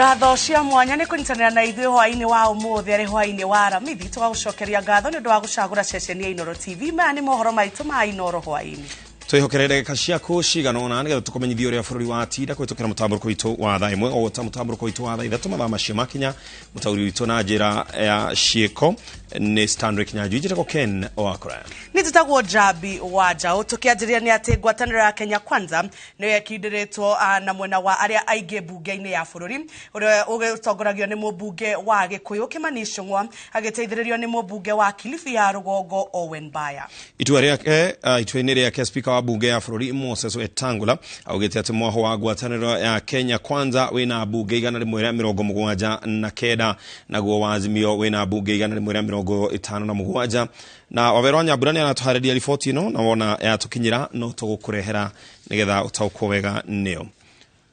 Ngatho cia mwanya ni kunyitanira na ithuĩ hwaini wa umuthi ari hwaini wa Aramithi tugagucokeria ngatho ni ndwa gucagura ceceni ya Inooro TV maya ni mohoro maitu ma Inooro Hwaini Twihokerere kashiako shiganona nigetha tukomenyithio ria bururi wa tida kwitukira mutamburuko witu wa thaa imwe o ta mutamburuko witu wa thaa ithatu mathaa macio makinya mutauri witu na njira ya cieko ni Stanley Kinyanjui ko Ken Wakuraya ni tutagwo Njambi Njau tukianjiria ni ati ngwataniro ya Kenya Kwanza no yakindiritwo na mwena wa aria aige bunge-ini ya bururi uria ugitongoragio ni mubunge wa Gikuyu Kimanishongwa agiteithiririo ni mubunge wa Kilifi ya Rugongo Owen Baya itua riake itwa-ini riake speaker wa bunge ya bururi Moses Wetangula augite ati mwaho wa ngwataniro ya Kenya Kwanza wina bunge 179 naguo wa Azimio wina bunge 157 na Wawerwa Nyambura ni anatuhariria riboti ino na wona yatukinyira no tugukurehera nigetha utaukwo wega nio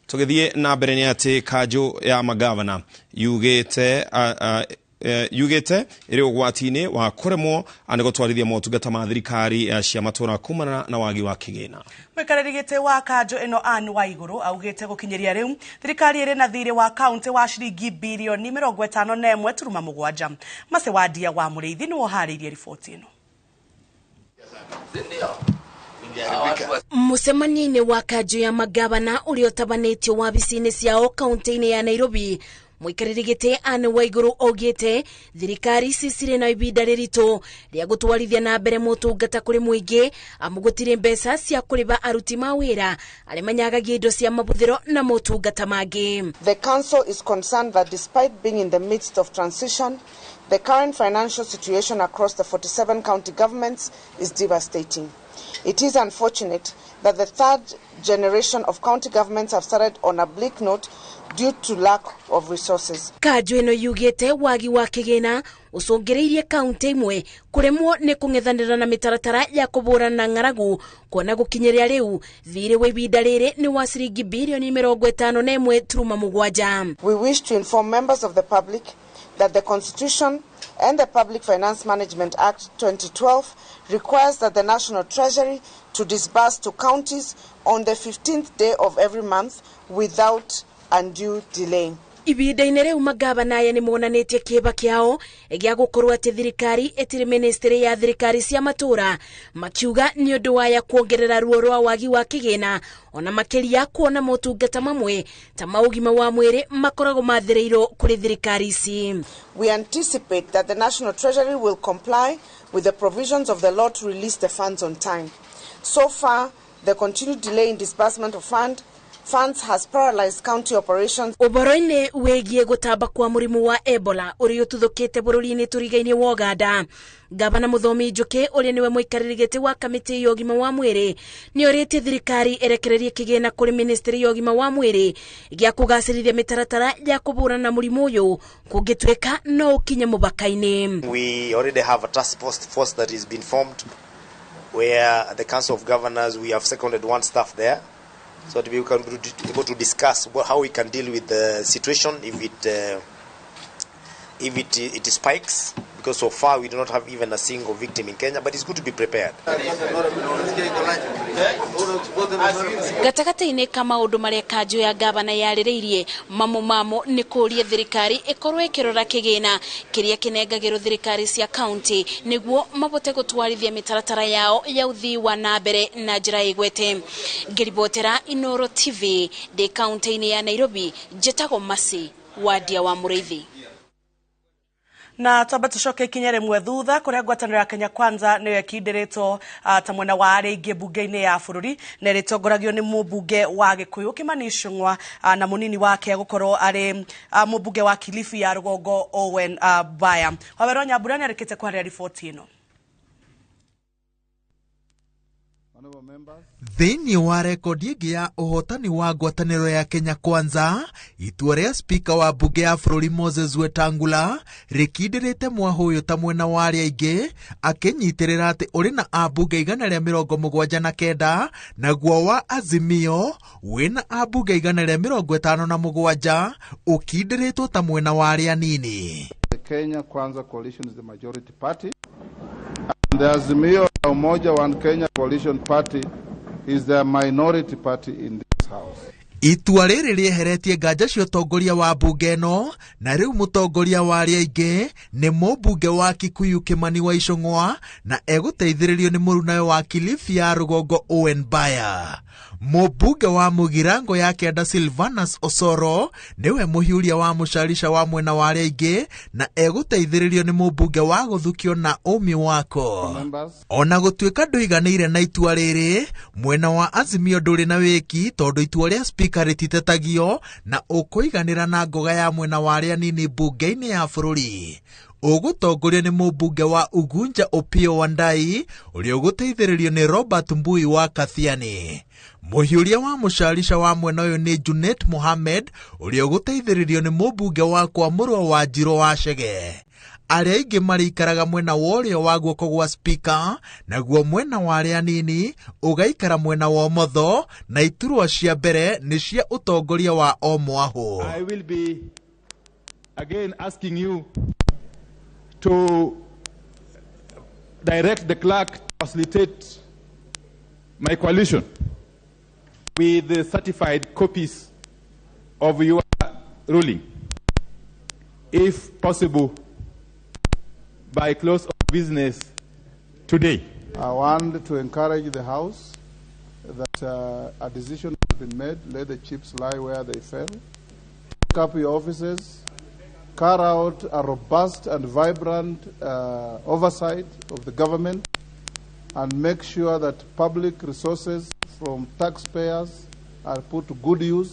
tugithie na mbere ni ati kanju ya magavana yugite iri ugwati-ini wa kuremwo anigo twarithia motungata ma thirikari cia matura kumana na wagi wa kigina Mwikarĩrĩgĩte wa kanjo ino Anne Waiguru augite gukinyeria riu thirikari iri na thirĩ wa county wa shilingi bilioni 51.7 Mase Wadia wa Mũrĩithi ni woharĩirie riboti ino Musemania-ini wa kanjo ya magavana uria utabanĩtio wabici-ini ciao county-ini ya Nairobi Mwikarĩrĩgĩte Anne Waiguru ogite thirikari cicire na ibinda rĩritũ rĩa gũtwarithia na mbere motungata kũrĩ mũingĩ amu gũtirĩ mbeca cia kũrĩha aruti ma wĩra arĩa manyagagia indo cia mabuthĩro na motungata mangĩ. The council is concerned that despite being in the midst of transition, the current financial situation across the 47 county governments is devastating. It is unfortunate that the third generation of county governments have started on a bleak note due to lack of resources. Kanjo ino yugite wagi wa kigina ucungiriirie kaunti imwe kuremwo ni kung'ethanira na mitaratara ya kubura na ng'aragu kuona gukinyeria riu thirĩ wa ibinda rĩrĩ ni wa ciringi bilioni 51.7. We wish to inform members of the public that the Constitution and the Public Finance Management Act 2012 requires that the National Treasury to disburse to counties on the 15th day of every month without undue delay. Ibinda-ini riu magavana aya ni monanĩtie kĩba kĩao gĩa gũkorwo atĩ thirikari ĩtirĩ ministry ya thirikari cia matura makiuga ni ũndũ waya kuongerera ruo rwa wagi wa kĩgĩna ona makĩria kuona motungata mamwe ta maũgima wa mwĩrĩ makoragwo mathĩrĩirwo kũrĩ thirikari ici. We anticipate that the National Treasury will comply with the provisions of the law to release the funds on time. So far, the continued delay in disbursement of funds has paralyzed county operations. Uboro-ini wegie gutamba kwa murimu wa Ebola uri ututhukite bururi-ini turigaine wa Uganda. Gavana Muthomi Njuki uri niwe mwikarĩrĩgĩte wa kamiti ya ũgima wa mwĩrĩ ni orĩtie thirikari erekererie kĩgĩna kũrĩ ministry ya ũgima wa mwĩrĩ gĩa kũgacĩrithia mĩtaratara ya kũbũrana na mũrimũ ũyũ kũngĩtuĩka no ũkinye mũbaka-inĩ. We already have a task force that has been formed where the Council of Governors, we have seconded one staff there so that we can be able to discuss how we can deal with the situation if it spikes, because so far we do not have even a single victim in Kenya, but it's good to be prepared. Gatagata-ini ka maundu maria kanjo ya gavana yarĩrĩirie mamo ni kũria thirikari ikorwo ikirora kĩgĩna kĩrĩa kĩnengagĩrwo thirikari cia county niguo mabote gũtwarithia mĩtaratara yao ya ũthii wa na mbere na njĩra ĩgwete. Ngĩribotera Inooro TV de county-ini ya Nairobi, njĩtagwo Mase Wadia wa Mũrĩithi. Na twamba tucoke ikinya rimwe thutha kuria ngwataniro ya Kenya Kwanza niyo yakindiritwo ta mwena wa aria ingi bunge-ini ya bururi na ritongoragio ni mubunge wa Gikuyu Kimanishongwa na munini wake gukorwo ari mubunge wa Kilifi ya Rugongo Owen Baya. Wawerwa Nyambura ni arikite kwaria riboti ino. Thĩinĩ wa rekodi ĩngĩ ya ũhotani wa ngwatanĩro ya Kenya Kwanza, itua rĩa speaker wa bunge ya bũrũri Moses Wetangula rĩkindĩrĩte mwaho ũyũ ta mwena wa arĩa aingĩ akĩnyitĩrĩra atĩ ũrĩ na ambunge 179 naguo wa Azimio wĩna ambunge 157 ũkindĩrĩtwo ta mwena wa arĩa anini. The Kenya Kwanza coalition is the majority party. The Azimio Umoja One Kenya coalition party is the minority party in this house. Itua rĩrĩ rĩeheretie nganja cia ũtongoria wa mbunge ĩno, na rĩu mũtongoria wa arĩa aingĩ nĩ mũmbunge wa Kikuyu Kimani wa Icũng'wa, na egũteithĩrĩrio nĩ mũrunawe wa Kilifi ya rũgongo Owen Baya. Mũmbunge wa Mugirango ya kenda Silvanus Osoro niwe mũhiũria wa mũcarica wa mwena wa arĩa aingĩ, na egũteithĩrĩrio nĩ mũmbunge wa Gũthukio na Umi Wako. Ona gũtuĩka ndũiganĩire na itua rĩrĩ, mwena wa Azimio ndũrĩ na wĩki tondũ itua rĩa spika rĩtitetagio na ũkũiganĩra na ngoga ya mwena wa arĩa nini mbunge-inĩ ya bũrũri. Ũgũtongorio nĩ mũmbunge wa Ugunja Opiyo Wandayi ũrĩa ũgũteithĩrĩrio nĩ Robert Mbui wa Kathiani. Mũhiũria wa mũcarica wa mwena ũyũ nĩ Junet Mohamed ũrĩa ũgũteithĩrĩrio nĩ mũmbunge wa Kwamũrwa wa Njiro wa Chege. Arĩa aingĩ marĩikaraga mwena wa ũrĩo wa guoko gwa spika, naguo mwena wa arĩa nini ũgaikara mwena wa ũmotho, na iturwa cia mbere nĩ cia ũtongoria wa o mwahũ. I will be again asking you to direct the clerk to facilitate my coalition with the certified copies of your ruling, if possible, by close of business today. I want to encourage the House that a decision has been made. Let the chips lie where they fell. Pick up your offices. Carry out a robust and vibrant oversight of the government, and make sure that public resources from taxpayers are put to good use.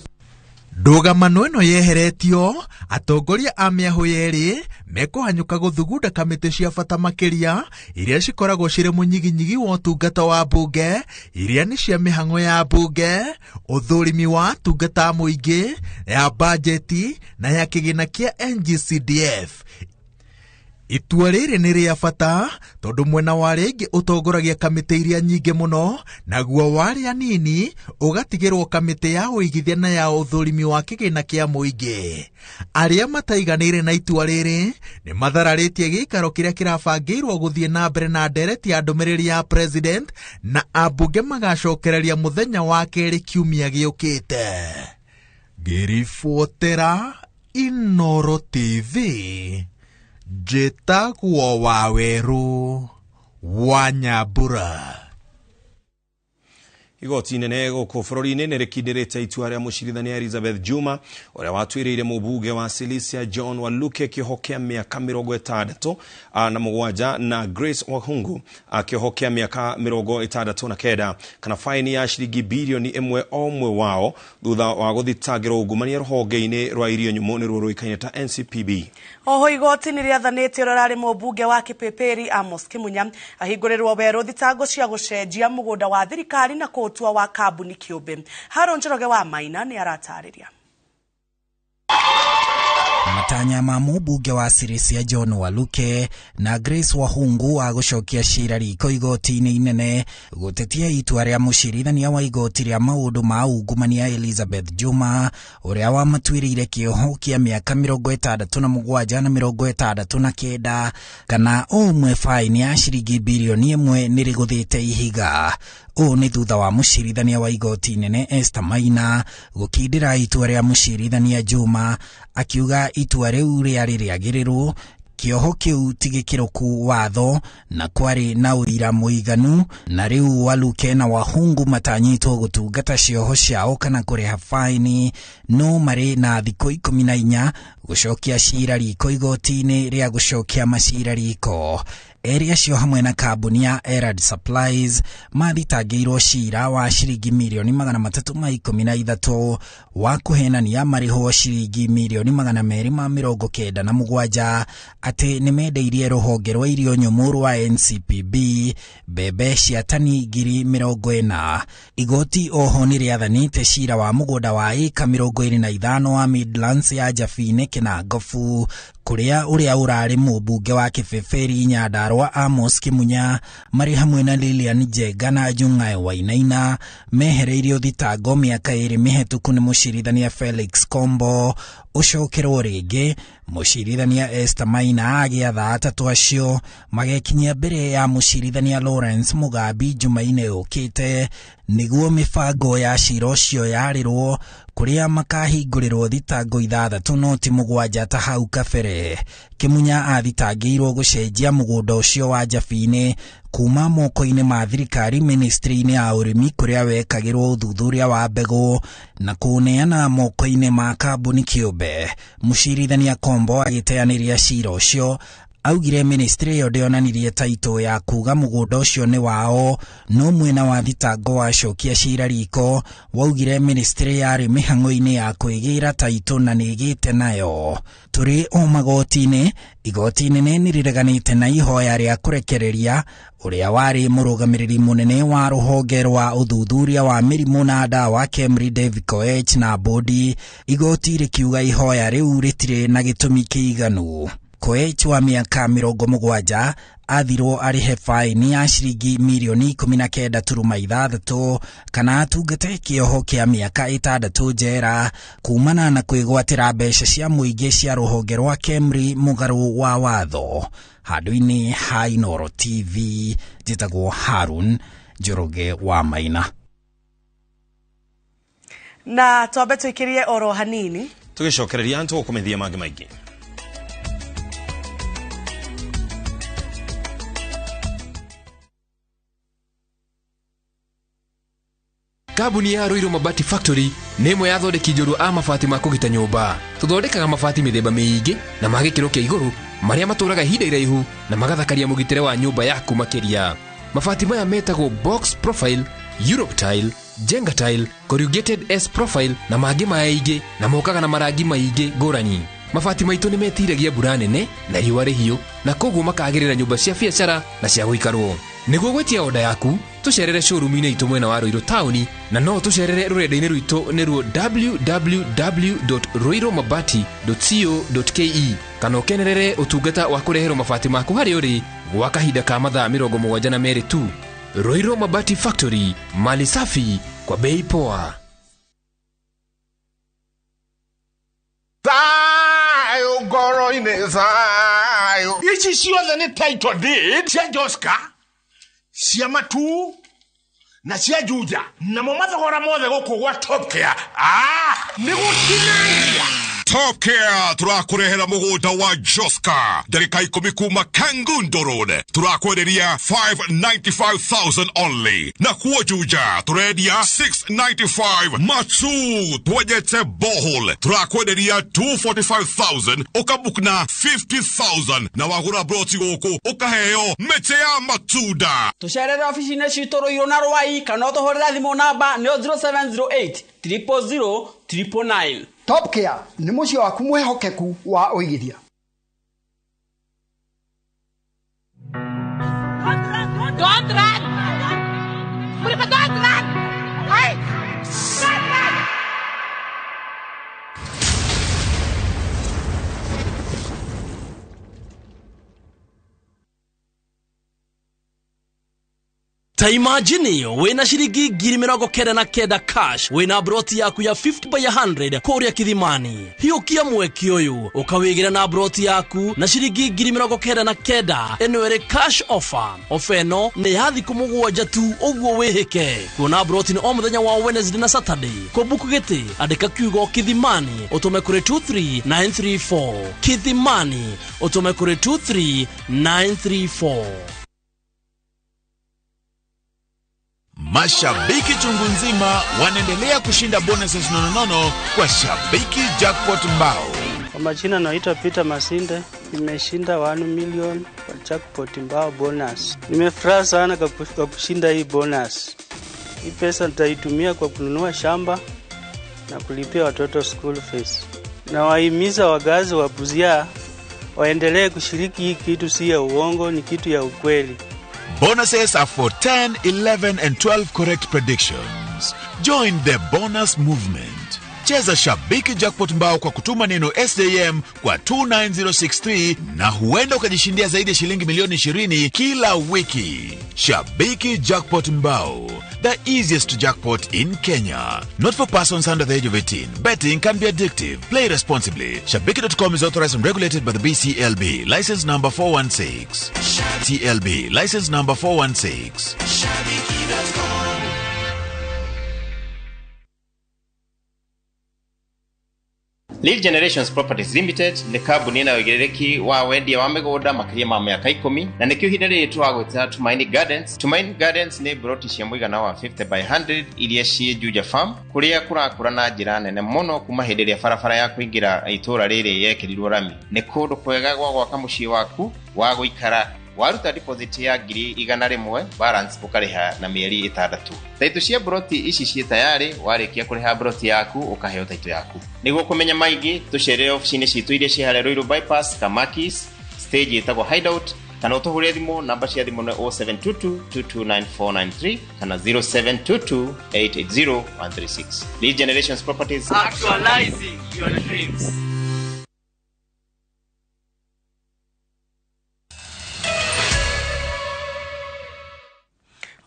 Ndũgamano ĩno yeheretio, atongoria a mĩahũ yerĩ mekũhanyũka gũthugunda kamĩtĩ cia bata makĩria iria cikoragwo cirĩ mũnyiginyigi wa ũtungata wa mbunge, iria nĩ cia mĩhang'o ya mbunge, ũthũrimi wa ũtungata mũingĩ, ya bajeti na ya kĩgĩna kĩa NGCDF. Itua rĩrĩ nĩ rĩa bata tondũ mwena wa arĩa aingĩ ũtongoragia kamĩtĩ iria nyingĩ mũno, naguo wa arĩa nini ũgatigĩrwo kamĩtĩ ya ũigithia na ya ũthũrimi wa kĩgĩna kĩa mũingĩ. Arĩa mataiganĩire na itua rĩrĩ nĩ mathararĩtie gĩikaro kĩrĩa kĩrabangĩirwo gũthiĩ na mbere na ndereti ya ndũmĩrĩri ya president, na ambunge magacokereria mũthenya wa kerĩ kiumia gĩũkĩte. Ngĩribotera Inooro TV, Njĩtagwo Waweru wa Nyambura. Igoti inene gũkũ bũrũri-inĩ nĩ rĩkindĩrĩte itua rĩa mũcirithania Elizabeth Juma ũrĩa watuĩrĩire mũmbunge wa Silisia John Waluke kĩoho kĩa mĩaka 67 na Grace Wahungu kĩoho kĩa mĩaka 69 kana faini ya ciringi bilioni 1 o ũmwe wao thutha wa gũthitangĩrwo ungumania rũhonge-inĩ rwa irio nyũmũ nĩruo rũĩkaine ta NCPB. Oho igoti nĩ rĩathanĩte ũrarĩ mũmbunge wa Kipeperi Amos Kimunya ahingũrĩrwo werũ thitango cia gũcenjia mũgũnda wa thirikari na kũtua wa kambuni kĩũmbe. Haron Njoroge wa Maina nĩ aratarĩria. Matanya ma mũmbunge wa Silisia John Waluke na Grace Wahungu wa gũcokia cira riko igoti-inĩ inene gũtetia itua rĩa mũcirithania wa igoti rĩa maũndũ ma ungumania Elizabeth Juma ũrĩa wamatuĩrĩire kĩoho kĩa mĩaka 67 na 69 kana o ũmwe faini ya ciringi bilioni 1 nĩ rĩgũthĩte ihiga. Ũũ nĩ thutha wa mũcirithania wa igoti inene Esther Maina gũkindĩra itua rĩa mũcirithania Juma, akiuga itua rĩu rĩarĩ rĩagĩrĩru, kĩoho kĩu ti gĩkĩrũku watho na kwarĩ na ũira mũiganu, na rĩu Waluke na Wahungu matanyitwo gũtungata cioho ciao kana kũrĩha faini, no marĩ na thikũ 14 gũcokia cira riko igoti-inĩ rĩa gũcokia macira riko. Erĩ acio hamwe na kambuni ya Erad Supplies mathitangĩirwo cira wa ciringi milioni 313 wa kũhenania marĩhwo ciringi milioni 297 atĩ nĩ mendeirie rũhonge rwa irio nyũmũ rwa NCPB mbembe cia tani 40,000. Igoti oho nĩ rĩathanĩte cira wa mũgũnda wa ĩka 25 wa Midlands ya Njabine Kinangofu kuria uria urari mubunge wa Kibeberi Nyandarua Amos Kimunya mari hamwe na Lilian Njenga na Njambi Wainaina mehereirio thitango miaka 2 mihituku ni mucirithania Felix Kombo ucokerwo ringi mucirithania Esther Maina agiatha atatu acio magekinyia mbere ya mucirithania Lawrence Mugambi Jumaine ukite niguo mibango ya cira ucio yarirwo kuria makahingũrĩrwo thitango 6 no ti 7 ta hau kabere. Kimunya athitangĩirwo gũcenjia mũgũnda ũcio wa Njabine kuma moko-inĩ ma thirikari ministry-inĩ ya ũrĩmi kũrĩa wekagĩrwo ũthuthuria wa mbegũ na kũneana moko-inĩ ma kambuni kĩũmbe. Mũcirithania Kombo agĩteanĩria cira ũcio augire ministry yo ndionanirie taito ya kuga mũgũnda ũcio nĩ wao, no mwena wa thitango wacokia cira riko waugire ministry yarĩ mĩhang'o-inĩ ya kwĩgĩra taito na nĩgĩte nayo. Tũrĩ o magoti-inĩ, igoti inene nĩrĩreganĩte na ihoya rĩa kũrekereria ũrĩa warĩ mũrũgamĩrĩri mũnene wa rũhonge rwa ũthuthuria wa mĩrimũ na ndawa Kemri David Koech na bodi. Igoti rĩkiuga ihoya rĩu rĩtirĩ na gĩtũmi kĩiganu. Koech wa miaka 70 athirwo arihe faini ya ciringi mirioni 19.6 kana atungate kĩoho kĩa miaka 6 njera kumana na kwĩgwatĩra mbeca cia mũingĩ cia rũhonge rwa Kemri mũgarũ wa watho. Handũ-inĩ ha Inooro TV njĩtagwo Harun Njoroge wa Maina. Na twambe twĩkĩrie oro hanini tũgĩcokereria ntũ kũmethia mangĩ maingĩ. Kambuni ya Roiro Mabati Factory nĩ ĩmwe ya thondeki njorua a mabati ma kũgita nyũmba. Tũthondekaga mabati mĩthemba mĩingĩ na ma gĩkĩro kĩa igũrũ marĩa matũraga ihinda iraihu na magathakaria mũgitĩre wa nyũmba yaku makĩria. Mabati maya metagwo box profile, Europe tile, Jenga tile, corrugated S profile na mangĩ maingĩ na mokaga na marangi maingĩ ngũrani. Mabati maitũ nĩ metiragia mbura nene na riũa rĩhiũ na koguo makagĩrĩra nyũmba cia biacara na cia gũikarwo. Nĩguo gwetia oda yaku tucerere showroom-inĩ itũ mwena wa Roiro Town na no tucerere rũrenda-inĩ rwitũ nĩruo www.roiromabati.co.ke kana ũkenerere ũtungata wa kũreherwo mabati maku harĩ ũrĩ gwa kahinda ka mathaa 72 tu. Roiro Mabati Factory, mali safi kwa bei poa. Zayo goro ine zayo. Ichi siyoza ni title deed cia Joska, cia Matu na cia Juja na momathogora mothe gũkũ gwa Top Care. Nĩ gũtinangia Top Care turakurehera mũgũnda wa Joska ndagĩka 10 kuma Kangundo Road turakwenderia 595,000 only na kuo Juja turendia 695. Matu twejete bohol turakwenderia 245,000 ukabukna 50,000 na wagura broti gũkũ ukaheo mete ya matunda. Tucerere ofici-inĩ citũ Roiro na Rwai kana ũtũhũrĩre thimũ namba nĩ 0708 000 999. Top Care nĩ mũciĩ waku mwĩhokeku wa ũigithia. Don't run! Don't run! Hey! Ta imagine wena shiringi 99 cash wena broti yaku ya 50 by 100 kuria Kithimani. Hiukia mweki uyu ukawigira na broti yaku na shiringi 99 enwere cash offer. Ofeno ne yathi kumugwanja tu uguo wihike. Kuona broti ni o muthenya wa Wednesday na Saturday. Kubuku giti andika kiugo Kithimani utume kure 23934. Kithimani utume kure 23934. Mashabiki chungu nzima wanaendelea kushinda bonuses nonono kwa Shabiki Jackpot Mbao. Kwa majina naitwa Peter Masinde, nimeshinda 1 million kwa Jackpot Mbao bonus. Nimefurahi sana kwa kushinda hii bonus. Hii pesa nitaitumia kwa kununua shamba na kulipia watoto school fees. Na wahimiza wagazi wa Busia waendelee kushiriki hii kitu, si ya uongo, ni kitu ya ukweli. Bonuses are for 10, 11 and 12 correct predictions. Join the bonus movement. Cheza Shabiki Jackpot Mbao kwa kutuma neno SJM kwa 29063 na huenda ukajishindia zaidi ya shilingi milioni 20 kila wiki. Shabiki Jackpot Mbao, the easiest jackpot in Kenya. Not for persons under the age of 18. Betting can be addictive. Play responsibly. Shabiki.com is authorized and regulated by the BCLB. License number 416. TLB. License number 416. Shabiki.com. Lead Generations Properties Limited ni kambuni inayogerereki wa wendia wa migunda makiria ma miaka 10 na nikio hida riri twagwita Tumaini Gardens. Tumaini Gardens ni broti cia muigana wa 50 by 100 iria cie Juja Farm kuria kurakura na njira nene muno kuma hindi ria barabara ya kuingira itura riri yekirirwo rami. Ni kundu kwega gwa gwaka mucii waku wa guikara. Waruta deposit ya $100 balance ukariha na mieri 6. Taito cia broti ici cie tayari warikia kuriha broti yaku ukaheo taito yaku. Niguo kumenya maigi tucerere office-ini citu iria cie hare Ruiru bypass Kamakis stage itagwo Hideout kana utuhure thimu namba cia thimu 0722 229493 kana 0722880136. Lead Generations Properties, actualizing your dreams.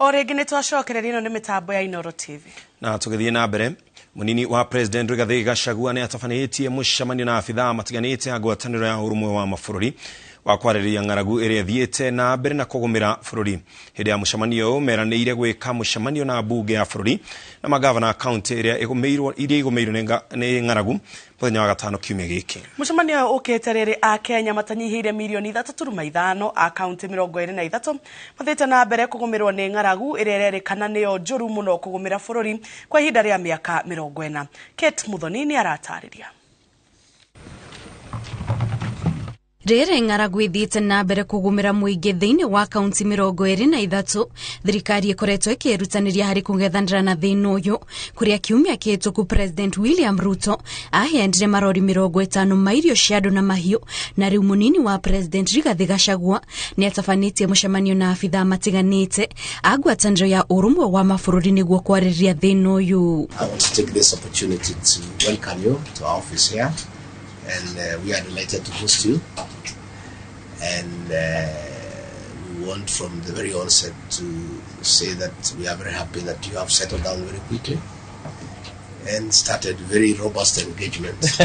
Oregi ni twacokereria ino ni mitambo ya Inooro TV. Na tugithie na mbere, munini wa President Rigathi Gachagua ni atafanitie mucamanio na afitha matiganite a ngwataniro ya urumwe wa mabũrũri wa kwarĩrĩria ng'aragu ĩrĩa thiĩte na mbere na kũgũmĩra bũrũri. Hĩndĩ ya mũcemanio meranĩire gwĩka mũcemanio na mbunge ya bũrũri na magavana kaunti ĩrĩa igũmĩirwo nĩ ng'aragu mũthenya wa gatano kiumia gĩkĩ. Mũcemanio ũkĩte rĩrĩ a Kenya matanyihĩire milioni 3.5 a kaunti 23 mathiĩte na mbere kũgũmĩrwo nĩ ng'aragu ĩrĩa ĩrerĩkana nĩyo njũru mũno kũgũmĩra bũrũri kwa ihinda rĩa mĩaka 40. Kate Muthoni nĩ aratarĩria. Rere ng'aragu ithiĩte na mbere kũgũmĩra mũingĩ thĩinĩ wa kaunti 23. Thirikari ĩkoretwo ĩkĩrutanĩria harĩ kũngethanĩra na thĩna ũyũ kũrĩa kiumia kĩhĩtũku President William Ruto aheanire marori 50 ma irio cia andũ na mahiũ, na rĩu mũnini wa President Rigathi Gachagua nĩ atafanĩtie mũcemanio na abitha matiganĩte a ngwatanĩro ya ũrũmwe wa mabũrũri nĩguo kwarĩrĩria thĩna ũyũ. I want to take this opportunity to welcome you to our office here, and we are delighted to host you. And we want from the very onset to say that we are very happy that you have settled down very quickly and started very robust engagement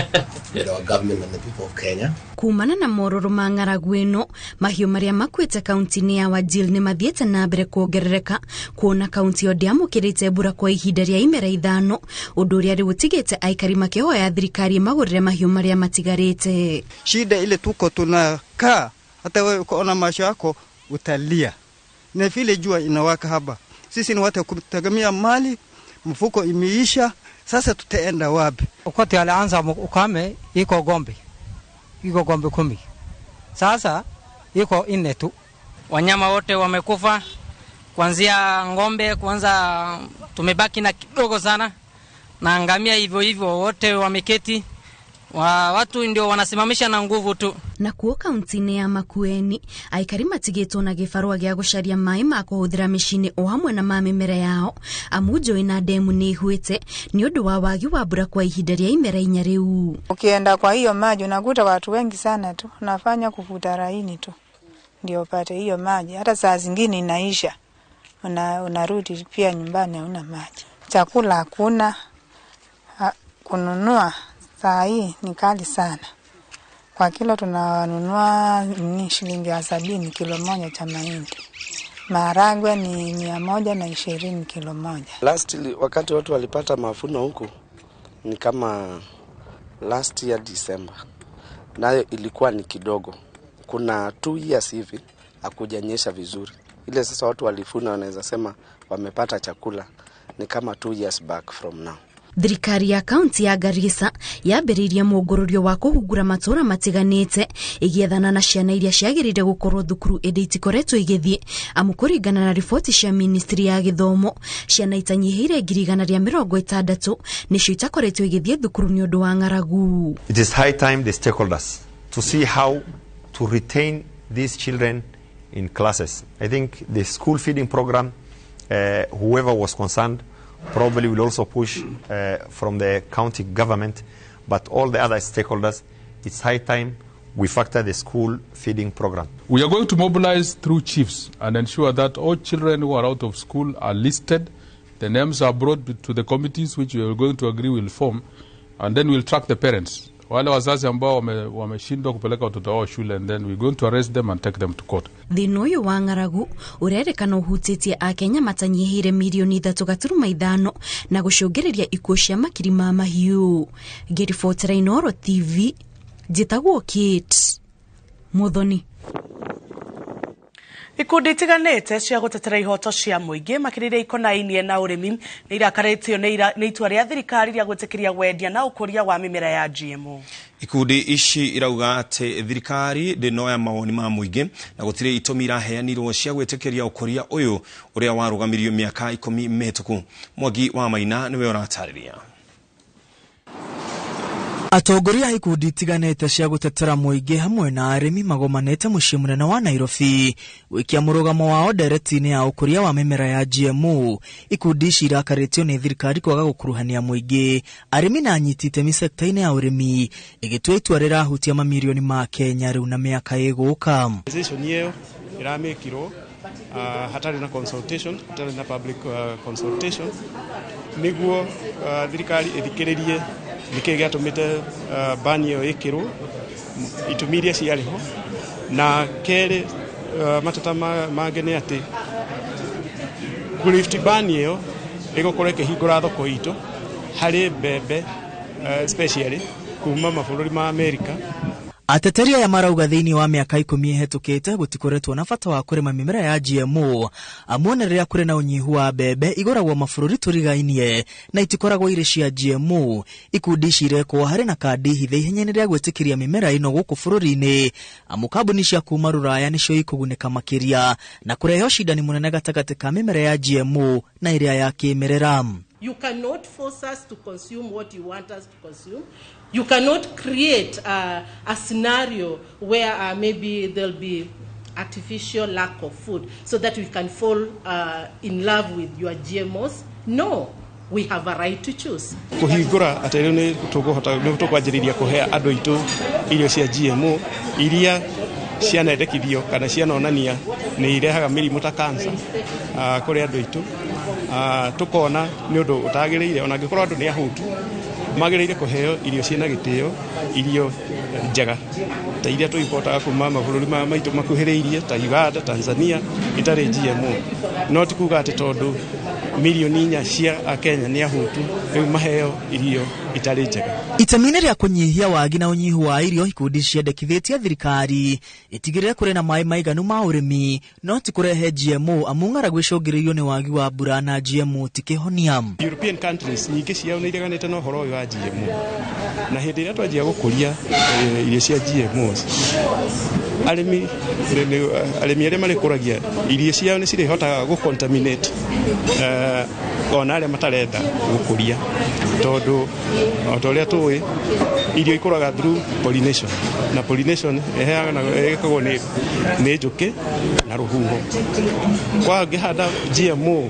with our government and the people of Kenya. Kumana na mororo ma ng'aragu ĩno, mahiũ marĩa makuĩte kaunti-inĩ ya Wajir nĩ mathiĩte na mbere kuongerereka, kuona kaunti yothe yamũkĩrĩte mbura kwa ihinda rĩa imera 5, ũndũ ũrĩa rĩu ũtigĩte aikari makĩhoya thirikari magũrĩre mahiũ marĩa matigarĩte. Shida ile tuko tunakaa, hata wewe ukaona macho yako utalia. Na vile jua inawaka hapa. Sisi ni watu kutegemea mali, mfuko imeisha, sasa tutaenda wapi? Wakati alianza ukame iko gombe 10. Sasa iko 4 tu. Wanyama wote wamekufa, kuanzia ngombe, kwanza tumebaki na kidogo sana, na ngamia hivyo hivyo wote wameketi. Watu ndio wanasimamisha na nguvu tu. Na kuo kaunti-inĩ ya Makueni aikari matigĩtwo na gĩbarũa gĩa gũcaria maĩ ma kũhũthĩra mĩciĩ-inĩ o hamwe na ma mĩmera yao, amu njũĩ na ndemu nĩ ihũĩte nĩ ũndũ wa wagi wa mbura kwa ihinda rĩa imera 4 rĩu. Ukienda kwa hiyo maji unakuta watu wengi sana tu, unafanya kuvuta laini tu ndio upate hiyo maji. Hata saa zingine inaisha, unarudi pia nyumbani hauna maji. Chakula hakuna, kununua saa hii ni kali sana. Kwa kilo tunanunua shilingi 70 kilo moja cha mahindi. Maharagwe ni 120 kilo moja. Lastly, wakati watu walipata mavuno huku ni kama last year December. Nayo ilikuwa ni kidogo. Kuna 2 years hivi hakujanyesha vizuri. Ile sasa watu walifuna wanaweza sema wamepata chakula ni kama 2 years back from now. Thirikari ya kaunti ya Garissa yambĩrĩirie mũngũrũrio wa kũhungura matũũra matiganĩte ĩgĩethana na ciana iria ciagĩrĩire gũkorwo thukuru ĩndĩ itikoretwo igĩthiĩ, amu kũringana na riboti cia ministry ya gĩthomo, ciana itanyihĩire 160 nĩcio itakoretwo igĩthiĩ thukuru nĩ ũndũ wa ng'aragu. It is high time the stakeholders to see how to retain these children in classes. I think the school feeding program, whoever was concerned Probably we'll also push from the county government, but all the other stakeholders, it's high time we factor the school feeding program. We are going to mobilize through chiefs and ensure that all children who are out of school are listed. The names are brought to the committees which we are going to agree will form, and then we'll track the parents. Wale wazazi ambao wameshindwa kupeleka watoto wao shule, and then we're going to arrest them and take them to court. Thina uyu wa ng'aragu urerekana uhutitie akenya matanyihire milioni 3.5 na gucungiriria ikuo cia makiri ma mahiu. Ngiribotera Inooro TV, njitagwo Kate Muthoni. Ikundi itiganite cia gutetera ihoto cia muingi makirire ikonainie na urimi ni irakaritio ni itua ria thirikari ria gwitikiria wendia na ukuria wa mimera ya GMO. Ikundi ici irauga ati thirikari ndinoya mawoni ma muingi na gutire itumi iraheanirwo cia gwitikiria ukuria uyu uria warugamirio miaka 10 mihituku. Mwangi wa Maina niwe uratariria. Atongoria ikundi itiganite cia gutetera muingi hamwe na arimi magomanete mucii munene wa Nairobi wikia murugamo wao ndereti-ini ya ukuria wa mimera ya GMO. Ikundi ici irakaritio ni thirikari kwaga gukuruhania muingi, arimi na anyiti itemi sekta-ini ya urimi igitua itua rirahutia mamilioni ma Kenya riu na miaka iguka. Decision hiyo iramekirwo hatari na consultation, hatari na public consultation niguo thirikari ithikiririe nike gatumite bani yo ikiro itumiria ciariho na kere matata magene ati kurift bani yo igokoreke hingura thoko ito hari bebe especially kuma mabũrũri ma America. Ateteria ya marauga thiini wa miaka 10 hetukite gutikoretwo na bata wa kurima mimera ya GMO amwone riria kuri na unyihu wa bebe igoragwo mabũrũri turigainie na itikoragwo ire cia GMO. Ikundi cirekwo hari na kandi hithe ihenya ria gwitikiria mimera ino guku bũrũri-ini amu kambuni cia kuma Ruraya nicio ikuguneka makiria na kurehe ucindani munene gatagati ka mimera ya GMO na iria ya kimerera. You cannot force us to consume what you want us to consume. You cannot create a scenario where maybe there'll be artificial lack of food so that we can fall in love with your GMOs. No, we have a right to choose. Kuhingura atero ni tukwanjiriria kuhe andu itu irio cia GMO iria cianendekithio kana cianonania ni irehaga mirimu ta cancer kuri andu itu tukona ni undu utagiriire ona ngikorwo andu ni ahutu magiriire kuheo irio ciina gitio irio njega ta iria tuipotaga kuma mabũrũri ma maitu makuhiriirie ta Uganda, Tanzania itari GMO. No tikuga ati tondu milioni 4 cia Akenya ni ahutu riu maheo irio itari njega. Itamine ria kunyihia wagi na unyihu wa irio ikundi ciendekithitie thirikari itigirire kuri na mai maiganu ma urimi no tikurehe GMO amu ng'aragu icungiririo ni wagi wa mbura na GMO tikihonia. European countries nyingi ciao ni ireganite na uhoro uyu wa GMO na hindi iria twanjia gukuria irio cia GMOs arimi aria marikuragia irio ciao ni cirihota gucontaminate ona aria matarenda gukuria tondu otoria tuwi irio ikuraga through pollination na pollination eheaga na ekagwo ni njuki na ruhuho. Kwa ngihanda GMO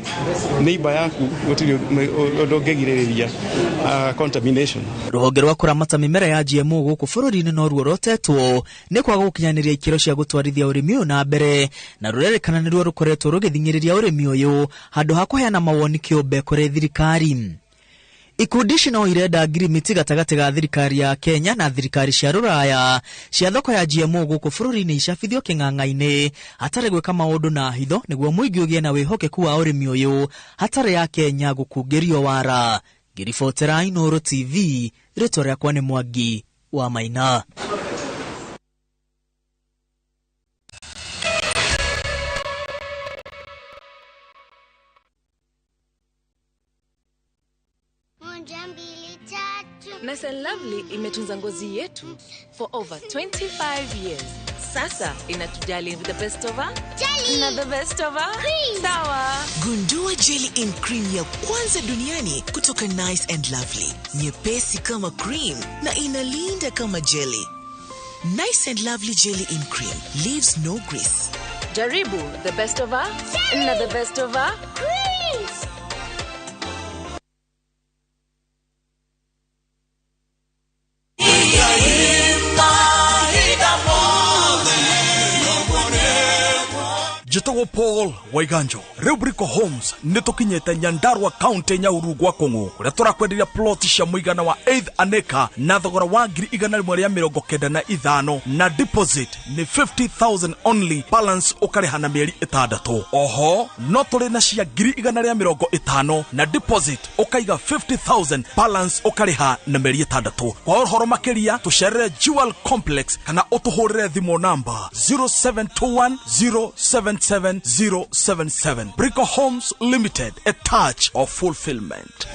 neighbor yaku gutiri ndongegiririria contamination. Ruhonge rwa kuramata mimera ya GMO guku bũrũri-ini no ruo rotetwo ni kwaga gukinyaniria ikiro cia gutwarithia urimi uyu na mbere na rurerekana ni ruo rukoretwo rugithingiriria urimi uyu handu ha kuheana mawoni kiumbe kuri thirikari. Ikundi ici no irenda ngirimiti gatagati ga thirikari ya Kenya na thirikari cia Ruraya cia thoko ya GMO guku bũrũri-ini icabithio king'ang'a-ini hatari gwika maundu na hitho niguo muingi ugie na wihokeku wa urimi uyu hatari ya Kenya gukungirio wara. Ngiribotera Inooro TV, rĩtwa rĩakwa nĩ Mwangi wa Maina. Nice and Lovely imetunza ngozi yetu for over 25 years. Sasa inatujali with the best of our jelly na the best of our cream. Sawa. Gundua jelly in cream ya kwanza duniani kutoka Nice and Lovely. Nyepesi kama cream na inalinda kama jelly. Nice and Lovely jelly in cream leaves no grease. Jaribu the best of our jelly na the best of our cream. Jitogo Paul Waiganjo Rubrico Homes nitukinyete Nyandarua County Nyahururu gwa Kongo kuria turakwenderia plot cia muigana wa 8 aneka na thogora wa 195 na deposit ni 50,000 only, balance ukariha na mieri 6. Oho no turi na cia 150 na deposit ukaiga 50,000, balance ukariha na mieri 6. Kwa uhoro makiria tucerere Jewel Complex kana utuhurire thimo namba 0721077077. Brico Homes Limited, a touch of fulfillment.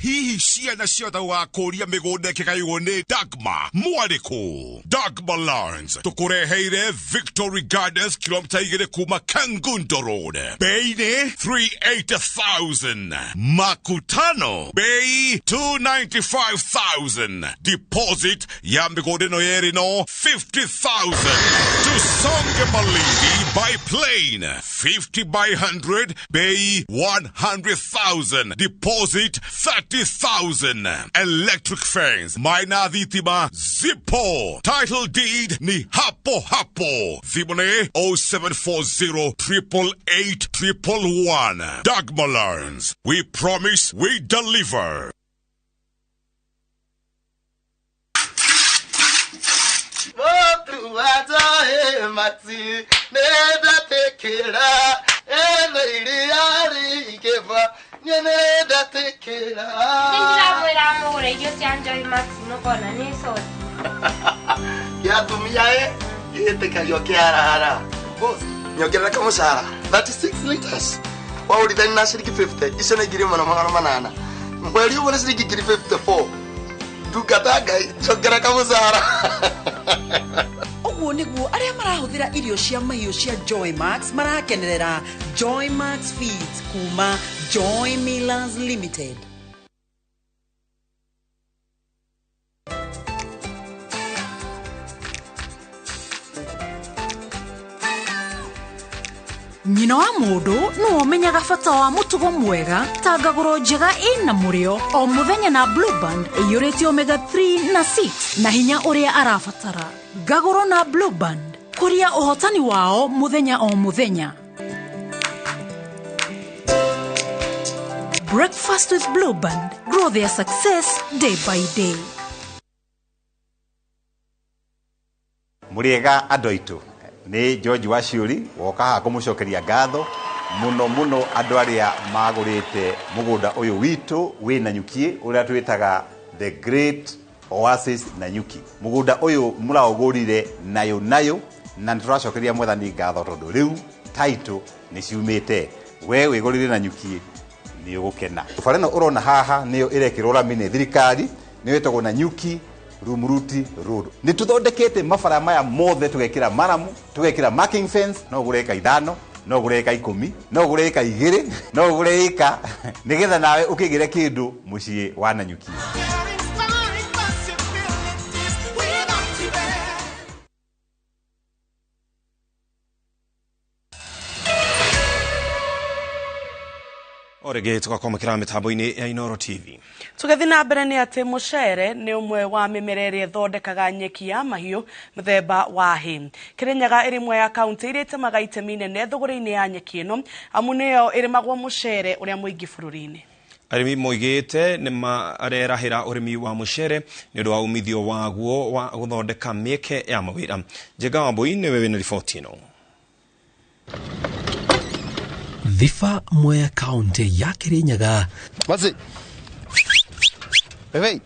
Hihi ciana ciothe wa kũria mĩgũnda ĩkĩgaywo nĩ Dagmar Mwarĩkũ. Dagmar Lawrence tũkũreheire Victory Gardens kilomita 2 kuma Kangundo Road. Bei nĩ 380,000. Makutano bei 295,000. Deposit ya mĩgũnda ĩno yerĩ no 50,000. Tusonge Malindi by plane 50 by 100 bei 100,000. Deposit 30,000. Electric fence Maina Dhitima Zippo. Title deed ni hapo hapo. Thibone 0740 888 111. Dagmar Lawrence. We promise we deliver. Ya tumia ite kalio kiara boss nyogera kama sara 36 liters wa ulidani na shiriki 50 iso na giri mana manana mweli wala shiriki giri 54 dukataga nyogera kama sara Oguo niguo aria marahuthira irio cia mahiũ cia Joy Max marakenerera Joy Max Feeds kuma Joy Millers Limited. Nyina wa mundu no omenyaga bata wa mutugo mwega ta ngagũro njega ina mũrĩo o muthenya na Blue Band ĩyũrĩtio omega 3 na 6 na hinya ũrĩa arabatara. Ngagũro na Blue Band kũria ũhotani wao muthenya o muthenya. Breakfast with Blue Band, grow their success day by day. Muriega adoito ni George Waciuri woka ha kumucokeria ngatho muno andu aria magurite mugunda uyu witu wi Nanyuki uria twitaga the Great Oasis Nanyuki. Mugunda uyu muraugurire nayo na turacokeria mwathani ngatho tondu riu title ni ciumite we wigurire Nanyuki ni ugukena. Fareno urona haha niyo irekirwo ramine thirikari ni wetagwo Nanyuki Rumuruti Road. Ni tuthondekete mabara maya mothe tugekira maramu, tugekira marking fence, no gureka 5, no gureka 10, no gureka 2, no gureka nigetha nawe ukigire kindu mucii wa Nanyuki. Orege tukakomokera mitambo-ini ya Inooro TV. Tugethi na mbere ni ati mucere ni umwe wa mimera iria thondekaga nyeki ya mahiũ muthemba wa hay. Kirinyaga iri imwe ya kaunti iria itemaga itemi nene thogora-ini ya nyeki ino amu niyo irimagwo mucere uria muingi bururi-ini. Arimi moigite ni marerahira urimi wa mucere ni undu wa umithio waguo wa guthondeka mieke ya mawira. Njega Wambui ni wewe na riboti ino. Thifa Mwea County ya Kirinyaga. Mazi. Hey.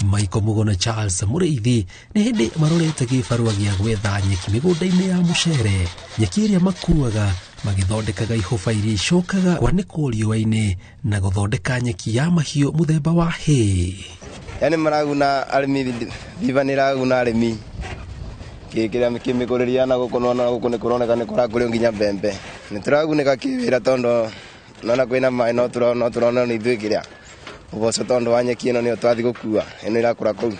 Michael Mugona Charles Muriithi ni hindi marorete gibarua gia gwetha nyeki migunda-ini ya mucere. Nyeki iria makuaga magithondekaga ihoba iria icokaga kwanikwo riũa-ini na guthondeka nyeki ya mahiũ muthemba wa hay. Yani maraguna arimi thiva niraguna arimi kikiria mikimiguriria na gukuroneka ni kuragurio nginya mbembe. Nituraguneka kiwira tondo nona kwina mai no turona ni ithuikiria uboco tondo wa nyeki ino ni twathi gukua ino irakura kuu.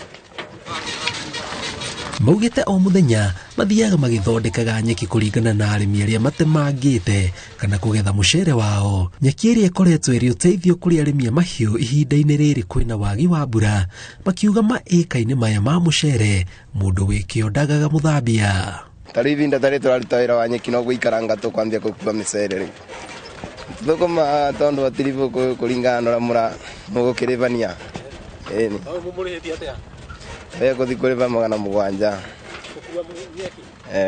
Maugite o muthenya mathiaga magithondekaga nyeki kuringana na arimi aria matemangite kana kugetha mucere wao. Nyeki iria ikoretwo iri uteithio kuri arimi a mahiu ihinda-ini riri kwina wagi wa mbura, makiuga maika-ini maya ma mucere mundu wikio ndagaga muthambia. Tarivinda tari turaruta wira wa nyeki no guikaranga tukwambia gukua micere. Thukuma tondu atirivo kuringana na mura mugukirivania. Eni. Kuthi kuriva 700.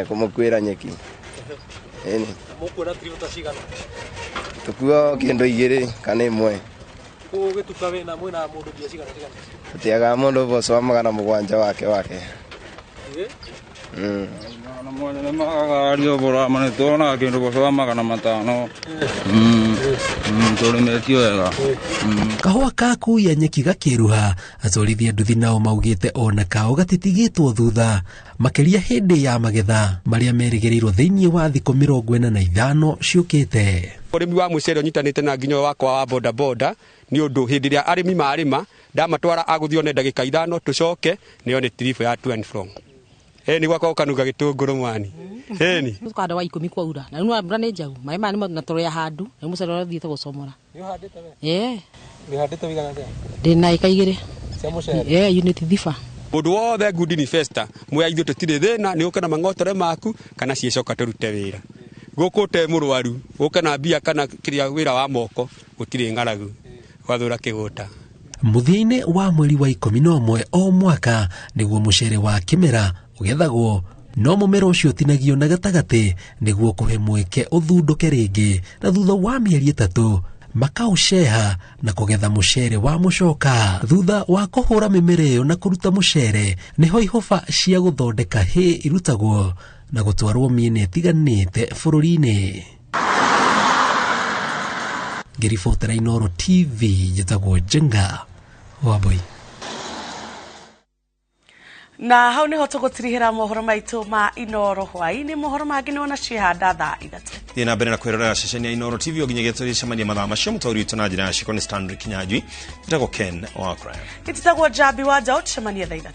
Kumukwira nyeki. Eni. Mukwira tributa cigana. Tukua kindu 2 kana 1. Gituka wina mwina mundu bia cigana. Tiaga mundu boso wa 700 wake. Na mwana magario bora mane tona kindu boso wa 500. Tulimetio wega. Kahua kaku ya nyeki gakiruha, atorithia nduthi nao maugite ona kao gatitigitwo thutha makiria hindi ya magetha maria merigereirwo thiini wa thiko 45 ciukite. Urimi wa mucere unyitanite na nginyo wakwa wa boda boda ni undu hindi ria arimi marima ndamatwara aguthio ne ndagika 5 tucoke nione trip ya to and from. Ni gwakwa kanuga gitunguru mwani. Ni tukanda wa 10 kwa ura na nwa mbura ni njau mai mani na toro ya handu na mucere wa thiete gucomora. Ni handite we? Ni handite wigana tia? Ndina ika 2 cia mucere. Unit 3. Mundu wothe ngundi ni festa mwe ithu tutire thina ni ukana mangotore maku kana ciecoka turute wira guku te murwaru ukana bia kana kiria wira wa moko gutire ngaragu gwathura kiguta. Muthia-ini wa mweri wa 11 o mwaka niguo mucere wa kimera ugethagwo, no mumera ucio tinagio na gatagati niguo kuhe mweke uthunduke ringi, na thutha wa mieri 3 makauceha na kugetha mucere wa mucoka. Thutha wa kuhura mimera iyo na kuruta mucere niho ihoba cia guthondeka hi irutagwo na gutwarwo miene itiganite bururi-ini. Ngiribotera Inooro TV njitagwo Jenga Waboi. Na hau niho tugutirihira mohoro maitu ma Inooro Hwaini. Mohoro mangi ni ona cihanda thaa 3. Thiena mbere na kwirorera ceceni ya Inooro TV oginye tucemania mathaa macio mutori witu na njira ya Shikoni Stanley Kinyajui. Njitagwo Ken Wakuraya. Njitagwo Njambi Njau, tucemanie thaa 3.